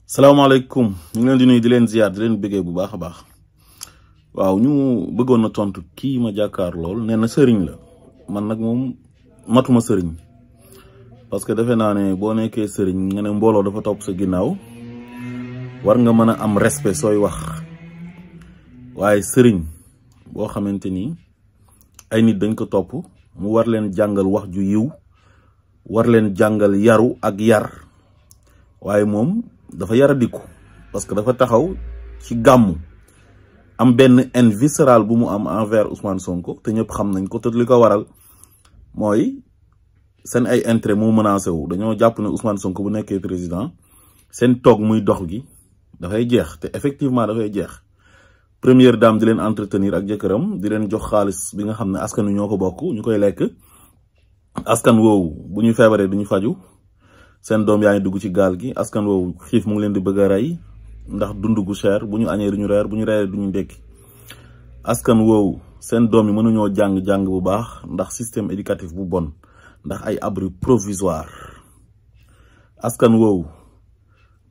salaamaaleykum ñu ngi leen di nuyu di leen ziar di leen bëggee bu baax a baax waaw ñu bëggoon na tontu kii ma jàkkaar lool nee na sëriñ la man nag moom matuma sëriñ parce que defe naa ne boo nekkee sëriñ nga ne mbooloo dafa topp sa ginnaaw war nga mën a am respect sooy wax waaye sëriñ boo xamante ni ay nit dañ ko topp mu war leen jàngal wax ju yiw war leen jàngal yaru ak yar waaye moom dafa yaradiku parce que dafa taxaw ci gàmmu am benn haine viscérale bu mu am envers Ousmane Sonko te ñëpp xam nañ ko te li ko waral mooy seen ay intérêt moo menacé wu dañoo jàpp ne Ousmane Sonko bu nekkee président seen toog muy dox gi dafay jeex te effectivement dafay jeex première dame di leen entretenir ak jëkkëram di leen jox xaalis bi nga xam ne askan wi ñoo ko bokk ñu koy lekk askan woowu bu ñu feebaree duñu faju seen doom yaa ngi dugg ci gaal gi askan woowu xiif mu ngi leen di bëgg a rey ndax dund gu cher bu ñu añee duñu reer bu ñu reeree duñu ndekki askan woowu seen doom yi mënuñoo jàng bu baax ndax système éducatif bu bon ndax ay abri provisoire askan woowu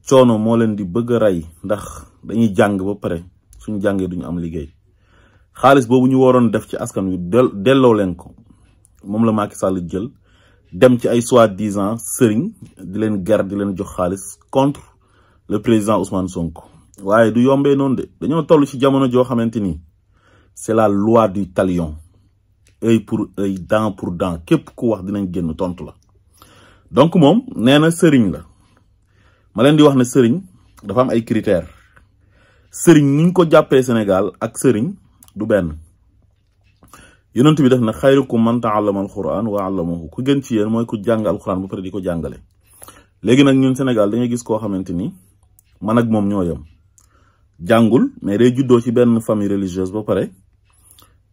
coono moo leen di bëgg a rey ndax dañuy jàng ba pare suñu jàngee duñu am liggéey xaalis boobu ñu waroon def ci askan wi delloo leen ko moom la Macky Sall jël dem ci ay soi-disant sëriñ di leen ger di leen jox xaalis contre le président Ousmane Sonko waaye du yombee noonu de dañoo toll ci jamono joo xamante ni c'est la loi du talion œil pour œil dent pour dent képp ku wax dinañ génn tontu la donc moom nee na sëriñ la ma leen di wax ne sëriñ dafa am ay critères sëriñ ni ñu ko jàppee Sénégal ak sëriñ du benn yonent bi def na xayrukum man ta'allama al-Qur'an wa 'allamahu ku gën ci yéen mooy ku jàng alxuraan ba pare di ko jàngale léegi nag ñun Sénégal dañuy gis koo xamante ni man ak moom ñoo yem jàngul mais day juddoo ci benn famille religieuse ba pare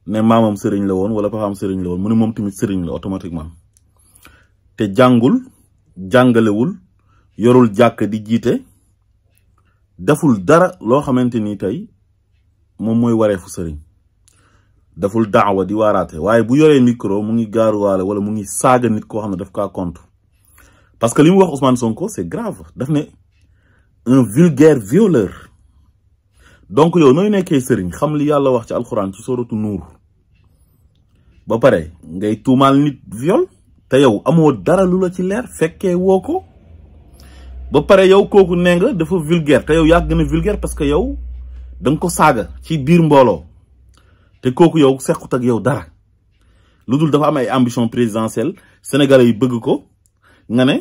ne maamam sëriñ la woon wala papaam sëriñ la woon mu ne moom tamit sëriñ la automatiquement te jàngul jàngalewul yorul jàkk di jiite deful dara loo xamante ni tey moom mooy wareefu sëriñ daful daawa di waaraate waaye bu yoree micro mu ngi gaaruwaale wala mu ngi saaga nit koo xam ne daf kaa compte parce que li mu wax Ousmane Sonko c'est grave daf ne un vulgaire violeur donc yow nooy nekkee sëriñ xam li yàlla wax ci alxuraan ci soratu nuur ba pare ngay tuumaal nit viol te yow amoo dara lu la ci leer fekkee woo ko ba pare yow kooku nee nga dafa vulgaire te yow yaa gën a vulgaire parce que yow da nga ko saaga ci biir mbooloo te kooku yow sequt ak yow dara lu dul dafa am ay ambition présidentielle sénégalais yi bëgg ko nga ne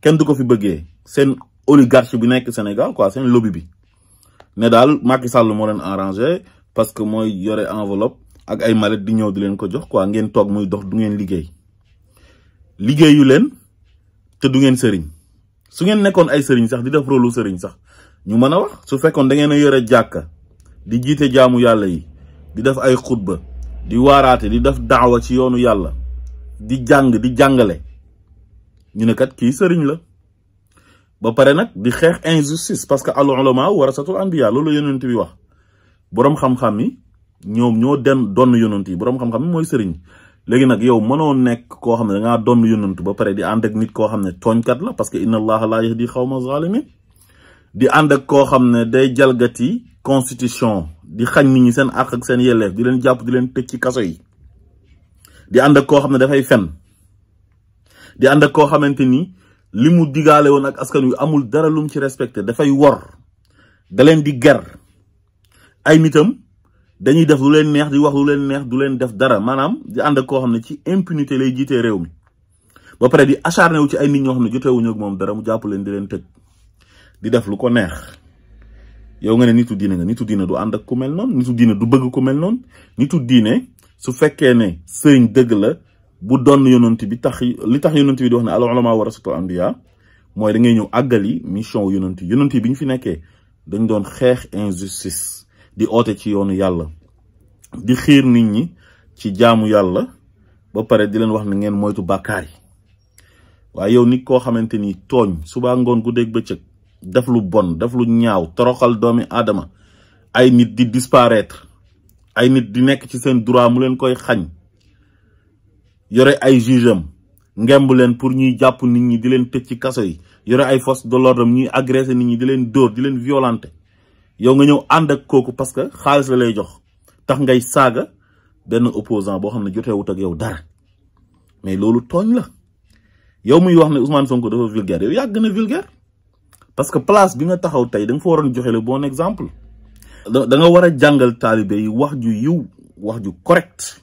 kenn du ko fi bëggee seen oligarchie bi nekk Sénégal quoi seen lobby bi ne daal Macky Sall moo leen arrangé parce que mooy yore enveloppe ak ay mallette di ñëw di leen ko jox quoi ngeen toog muy dox du ngeen liggéeyu leen te du ngeen sëriñ su ngeen nekkoon ay sëriñ sax di def rôle sëriñ sax ñu mën a wax su fekkoon da ngeen a yore jàkka di jiite jaamu yàlla yi di def ay xutba di waaraate di def daawa ci yoonu yàlla di jàng di jàngale ñu ne kat kii sëriñ la ba pare nag di xeex injustice parce que al ulama warasatul anbiya loolu yonent bi wax boroom xam-xam yi ñoom ñoo donn yonent yi boroom xam-xam yi mooy sëriñ léegi nag yow mënoo nekk koo xam ne dangaa donn yonent ba pare di ànd ak nit koo xam ne tooñkat la parce que inna allaha la yahdi xawma zalimin di ànd ak koo xam ne day jalgati constitution di xañ nit ñi seen àq ak seen yelleef di leen jàpp di leen tëj ci kaso yi di ànd ak koo xam ne dafay fen di ànd ak koo xamante ni li mu digaale woon ak askan wi amul dara lum ci respecté dafay wor da leen di ger ay nitam dañuy def lu leen neex di wax lu leen neex du leen def dara maanaam di ànd ak koo xam ne ci impunité lay jiitee réew mi ba pare di acharné wu ci ay nit ñoo xam ne jotewuñu ak moom dara mu jàpp leen di leen tëj di def lu ko neex yow nga ne nitu diine nga nitu diine du ànd ak ku mel noonu nitu diine du bëgg ku mel noonu nitu diine su fekkee ne sëriñ dëgg la bu doon yonent bi li tax yonent bi di wax ne al ulama warasatul anbiya mooy da ngay ñëw àggali mission yonent yi bi ñu fi nekkee dañ doon xeex injustice di oote ci yoonu yàlla di xiir nit ñi ci jaamu yàlla ba pare di leen wax ne ngeen moytu bàkkaar yi waaye yow nit koo xamante ni tooñ suba ngoon guddeeg bëccëg def lu bon def lu ñaaw toroxal doomi aadama ay nit di disparaître ay nit di nekk ci seen droit mu leen koy xañ yore ay jugeam ngemb leen pour ñuy jàpp nit ñi di leen tëj ci kaso yi yore ay force de l'ordre ñuy agressé nit ñi di leen dóor di leen violenté yow nga ñëw ànd ak kooku parce que xaalis la lay jox tax ngay saaga benn opposant boo xam ne jotewut ak yow dara mais loolu tooñ la yow muy wax ne Ousmane Sonko dafa vulgaire yow yàgg na vulgaire parce que place bi nga taxaw tey da nga fa waroon joxe le bon exemple da nga war a jàngal taalibe yi wax ju yiw wax ju correct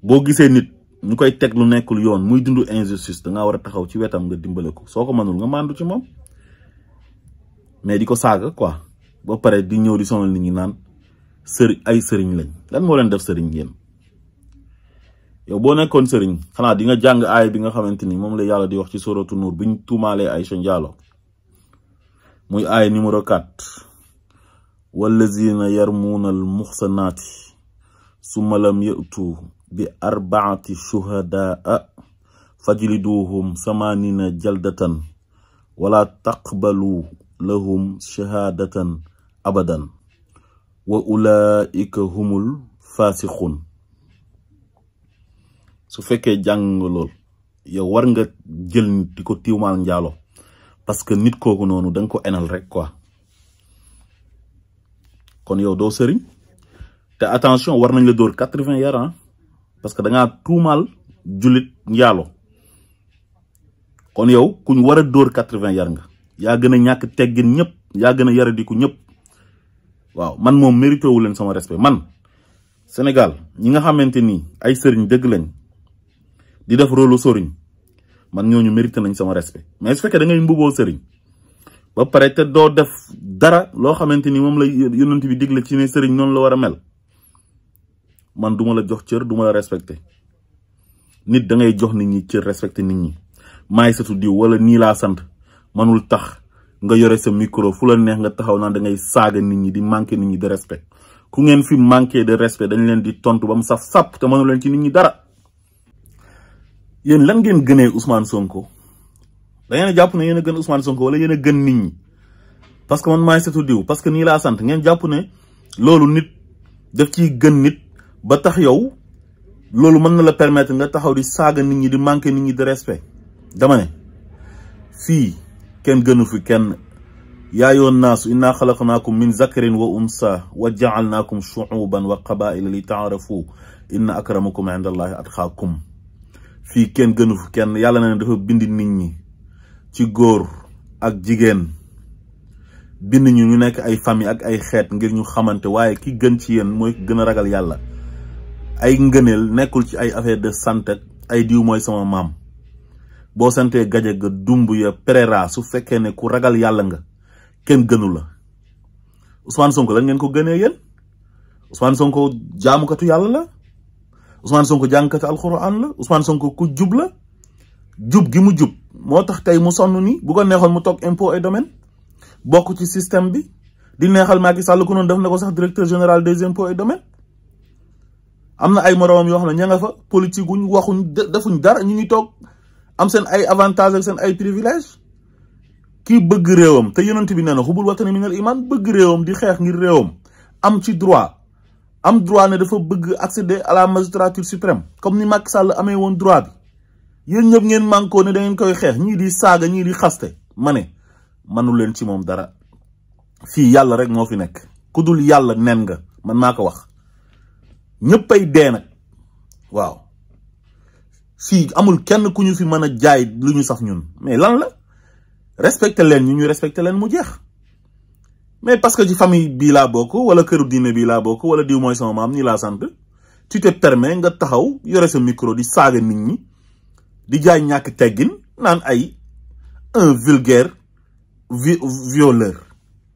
boo gisee nit ñu koy teg lu nekkul yoon muy dund injustice da ngaa war a taxaw ci wetam nga dimbale ko soo ko mënul nga màndu ci moom mais di ko saaga quoi ba pare di ñëw di sonal nit ñi naan ay sëriñ lañ lan moo leen def sëriñ yéen yow boo nekkoon sëriñ xanaa di nga jàng aay bi nga xamante ni moom la yàlla di wax ci suratu Nuur biñ tuumaalee Aïcha Ndiallo muy aay numéro 4 wallazina yarmuuna al muxsanaati summa lam ya'tu bi arbaati shuhadaa fajliduhum samanina jaldatan wala taqbalu lahum shahadatan abadan wa ulaika humul fasiqun su fekkee jàng nga lool yow war nga jël nit di ko tiiwmaal njaalo parce que nit kooku noonu da nga ko enal rek quoi kon yow doo sëriñ te attention war nañ la dóor 80 yar parce que da ngaa tuumaal jullit njaalo kon yow kuñ war a dóor 80 yar nga yaa gën a ñàkk teggin ñëpp yaa gën a yaradiku ñëpp waaw man moom mérité wu leen sama respect man Sénégal ñi nga xamante ni ay sëriñ dëgg lañ di def rôle sëriñ man ñooñu mérité nañ sama respect mais su fekkee da ngay mbuboo sëriñ ba pare te doo def dara loo xamante ni moom la yonent bi digle ci ne sëriñ noonu la war a mel man duma la jox cër duma la respecté nit da ngay jox nit ñi cër respecté nit ñi maay satu diw wala nii laa sant manul tax nga yore sa micro fu la neex nga taxaw naan da ngay saaga nit ñi di manqué nit ñi de respect ku ngeen fi manqué de respect dañ leen di tontu ba mu saf sàpp te mënu leen ci nit ñi dara yéen lan ngeen gënee Ousmane Sonko da ngeen a jàpp ne yéen a gën Ousmane Sonko wala yéen a gën nit ñi parce que man maay satu diw parce que nii laa sant ngeen jàpp ne loolu nit daf ciy gën nit ba tax yow loolu mën na la permettre nga taxaw di saaga nit ñi di manqué nit ñi de respect dama ne fii kenn gënu fi kenn yaa ayyuhan naasu inna xalaqnaakum min zakarin wa unsa wa ja'alnaakum shu'uban wa qabaa'ila li ta'arafu inna akramakum inda allahi atqaakum fii kenn gënu fi kenn yàlla na ne dafa bind nit ñi ci góor ak jigéen bind ñu nekk ay famille ak ay xeet ngir ñu xamante waaye ki gën ci yéen mooy gën a ragal yàlla ay ngëneel nekkul ci ay affaire de santé ay diw mooy sama maam boo santee Gajaga Dumbuya Pereira su fekkee ne ku ragal yàlla nga kenn gënu la Ousmane Sonko lan ngeen ko gënee yéen Ousmane Sonko jaamukatu yàlla la Ousmane Sonko jàngkatu alxuraan la Ousmane Sonko ku jub la jub gi mu jub moo tax tey mu sonn ni bu ko neexoon mu toog impôt et domaine bokk ci système bi di neexal Macky Sall ku noonu def na ko sax directeur général des impôts et domaines am na ay moroomam yoo xam ne ña nga fa politique wuñ waxuñ defuñ dara ñu ngi toog am seen ay avantages ak seen ay privilèges kii bëgg réewam te yonent bi nee na xubul watani minal iman bëgg réewam di xeex ngir réewam am ci droit am droit ne dafa bëgg accéder à la magistrature suprême comme ni Macky Sall amee woon droit bi yéen ñëpp ngeen mànkoo ne da ngeen koy xeex ñii di saaga ñii di xaste ma ne manu leen ci moom dara fii yàlla rek moo fi nekk ku dul yàlla nen nga man maa ko wax ñëppay dee nag waaw fii amul kenn ku ñu fi mën a jaay lu ñu saf ñun mais lan la respecté leen ñu respecté leen mu jeex mais parce que ci famille bii laa bokk wala këru diine bii laa bokk wala diw mooy sama maam ñi laa sant tu te permets nga taxaw yore sa micro di saaga nit ñi di jaay ñàkk teggin naan ay un vulgaire violeur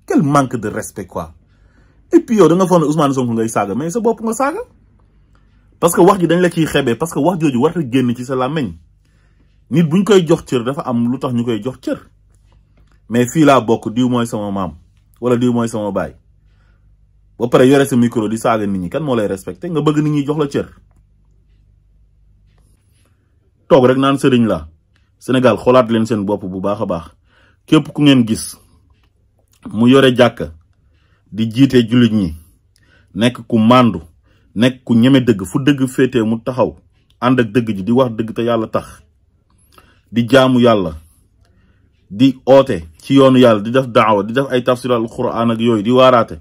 quel manque de respect quoi et puis yow da nga foog ne Ousmane Sonko ngay saaga mais sa bopp nga saaga parce que wax ji dañ la ciy xebee parce que wax jooju war a génn ci sa làmmiñ nit buñ koy jox cër dafa am lu tax ñu koy jox cër mais fii laa bokk diw mooy sama maam wala diw mooy sama baay ba pare yore sa micro di saaga nit ñi kan moo lay respecté nga bëgg nit ñi jox la cër toog rek naan sëriñ la Sénégal xoolaat leen seen bopp bu baax a baax képp ku ngeen gis mu yore jàkka di jiite jullit ñi nekk ku màndu nekk ku ñeme dëgg fu dëgg féetee mu taxaw ànd ak dëgg ji di wax dëgg te yàlla tax di jaamu yàlla di oote ci yoonu yàlla di def daawa di def ay tafsir al quran ak yooyu di waaraate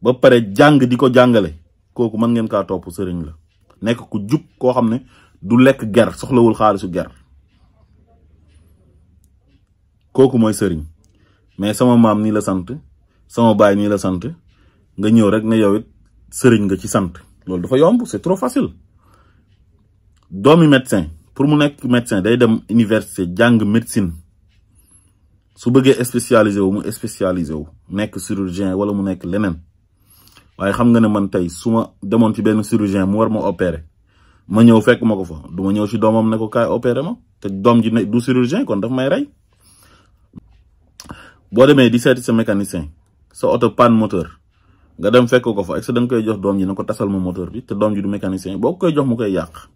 ba pare jàng di ko jàngale kooku mën ngeen kaa topp sëriñ la nekk ku jub koo xam ne du lekk ger soxlawul xaalisu ger kooku mooy sëriñ mais sama maam nii la sant sama baay nii la sant nga ñëw rek ne yow it sëriñ nga ci sant loolu dafa yomb c'est trop facile doomi médecin pour mu nekk médecin day dem université jàng médecine su bëggee spécialisé wu mu spécialisé wu nekk chirurgien wala mu nekk leneen waaye xam nga ne man tey su ma demoon ci benn chirurgien mu war ma opérer ma ñëw fekk ma ko fa du ma ñëw ci doomam ne ko kaay opérer ma te doom ji ne du chirurgien kon daf may rey boo demee di seeti sa mécanicien sa auto panne moteur nga dem fekk ko fa ak sa da nga koy jox doom ji ne ko tasal ma moteur bi te doom ji du mécanicien boo koy jox mu koy yàq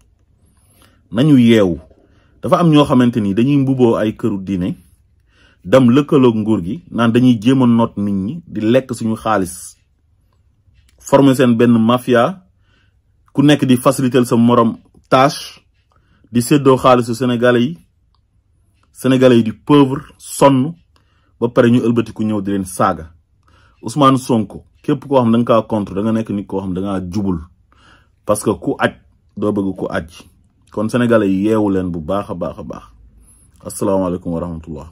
nañu yeewu dafa am ñoo xamante ni dañuy mbuboo ay këru diine dem lëkkaloog nguur gi naan dañuy jéem a noot nit ñi di lekk suñu xaalis former seen benn mafia ku nekk di faciliter sa morom tâche di séddoo xaalisu sénégalais yi di pauvre sonn ba pare ñu ëlbati ku ñëw di leen saaga Ousmane Sonko képp koo xam da nga kaa contre da nga nekk nit koo xam da ngaa jubul parce que ku aj doo bëgg ku aj kon sénégalais yi yeewu leen bu baax a baax a baax asalaamaaleykum wa rahmatullah